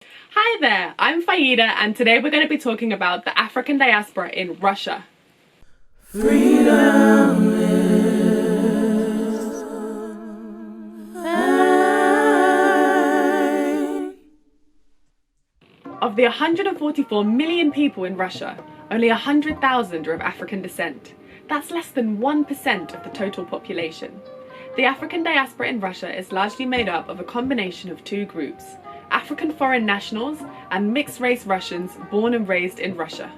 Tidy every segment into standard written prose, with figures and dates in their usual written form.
Hi there, I'm Faida, and today we're going to be talking about the African diaspora in Russia. Freedom Of the 144 million people in Russia, only 100,000 are of African descent. That's less than 1% of the total population. The African diaspora in Russia is largely made up of a combination of two groups: African foreign nationals and mixed-race Russians born and raised in Russia.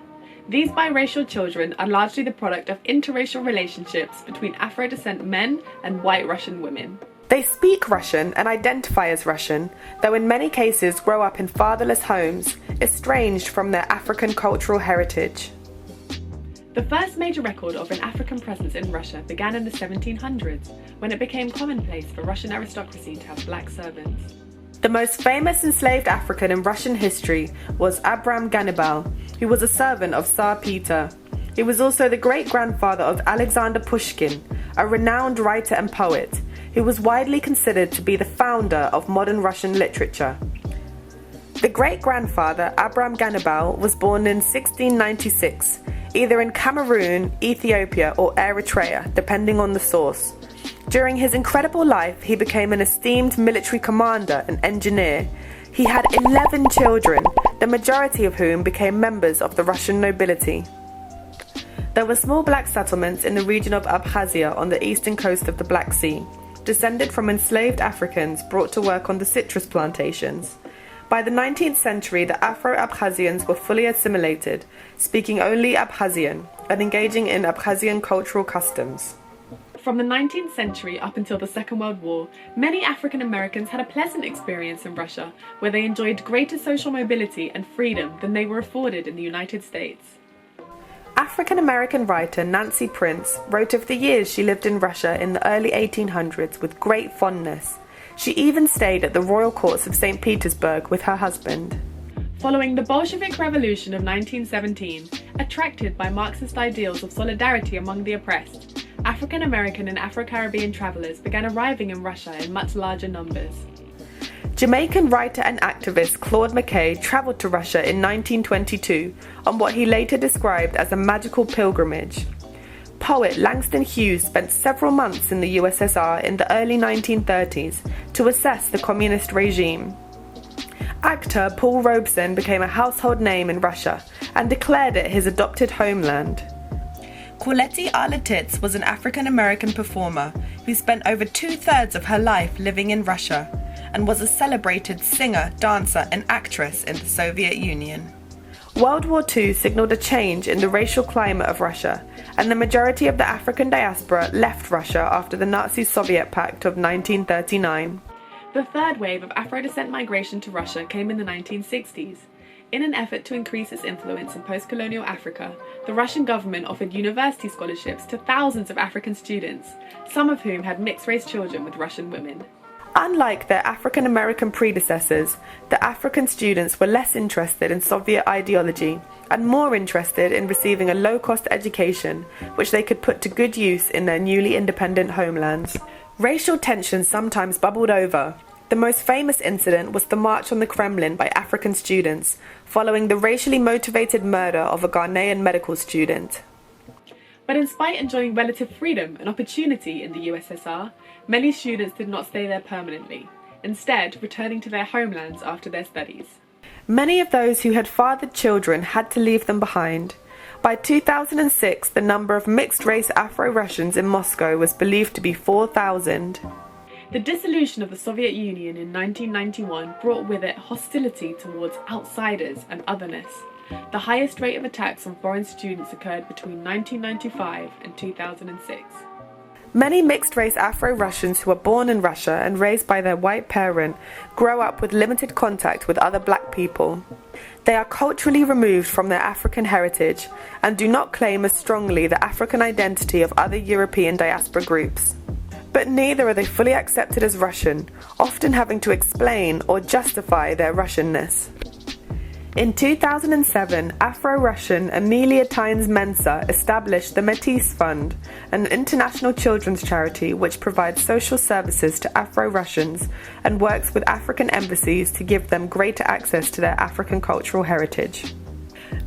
These biracial children are largely the product of interracial relationships between Afro-descent men and white Russian women. They speak Russian and identify as Russian, though in many cases grow up in fatherless homes, estranged from their African cultural heritage. The first major record of an African presence in Russia began in the 1700s, when it became commonplace for Russian aristocracy to have black servants. The most famous enslaved African in Russian history was Abram Gannibal, who was a servant of Tsar Peter. He was also the great-grandfather of Alexander Puskin, a renowned writer and poet, who was widely considered to be the founder of modern Russian literature. The great-grandfather, Abram Gannibal, was born in 1696, either in Cameroon, Ethiopia, or Eritrea, depending on the source. During his incredible life, he became an esteemed military commander and engineer. He had 11 children, the majority of whom became members of the Russian nobility. There were small black settlements in the region of Abkhazia on the eastern coast of the Black Sea, descended from enslaved Africans brought to work on the citrus plantations. By the 19th century, the Afro-Abkhazians were fully assimilated, speaking only Abkhazian and engaging in Abkhazian cultural customs. From the 19th century up until the Second World War, many African Americans had a pleasant experience in Russia, where they enjoyed greater social mobility and freedom than they were afforded in the United States. African-American writer Nancy Prince wrote of the years she lived in Russia in the early 1800s with great fondness. She even stayed at the royal courts of St. Petersburg with her husband. Following the Bolshevik Revolution of 1917, attracted by Marxist ideals of solidarity among the oppressed, African-American and Afro-Caribbean travelers began arriving in Russia in much larger numbers. Jamaican writer and activist Claude McKay travelled to Russia in 1922 on what he later described as a magical pilgrimage. Poet Langston Hughes spent several months in the USSR in the early 1930s to assess the communist regime. Actor Paul Robeson became a household name in Russia and declared it his adopted homeland. Colette Arletitz was an African-American performer who spent over two-thirds of her life living in Russia and was a celebrated singer, dancer and actress in the Soviet Union. World War II signalled a change in the racial climate of Russia, and the majority of the African diaspora left Russia after the Nazi-Soviet Pact of 1939. The third wave of Afro-descent migration to Russia came in the 1960s. In an effort to increase its influence in post-colonial Africa, the Russian government offered university scholarships to thousands of African students, some of whom had mixed-race children with Russian women. Unlike their African-American predecessors, the African students were less interested in Soviet ideology and more interested in receiving a low-cost education, which they could put to good use in their newly independent homelands. Racial tensions sometimes bubbled over. The most famous incident was the March on the Kremlin by African students, following the racially motivated murder of a Ghanaian medical student. But despite enjoying relative freedom and opportunity in the USSR, many students did not stay there permanently, instead returning to their homelands after their studies. Many of those who had fathered children had to leave them behind. By 2006, the number of mixed-race Afro-Russians in Moscow was believed to be 4,000. The dissolution of the Soviet Union in 1991 brought with it hostility towards outsiders and otherness. The highest rate of attacks on foreign students occurred between 1995 and 2006. Many mixed-race Afro-Russians who are born in Russia and raised by their white parent grow up with limited contact with other black people. They are culturally removed from their African heritage and do not claim as strongly the African identity of other European diaspora groups. But neither are they fully accepted as Russian, often having to explain or justify their Russianness. In 2007, Afro-Russian Amelia Tynes Mensah established the Métis Fund, an international children's charity which provides social services to Afro-Russians and works with African embassies to give them greater access to their African cultural heritage.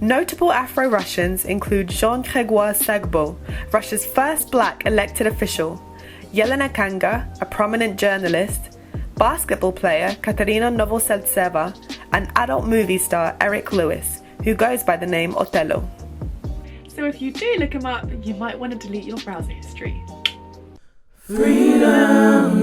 Notable Afro-Russians include Jean-Grégoire Sagbo, Russia's first black elected official, Yelena Kanga, a prominent journalist, basketball player Katerina Novoseltseva, and adult movie star Eric Lewis, who goes by the name Othello. So if you do look him up, you might want to delete your browser history. Freedom.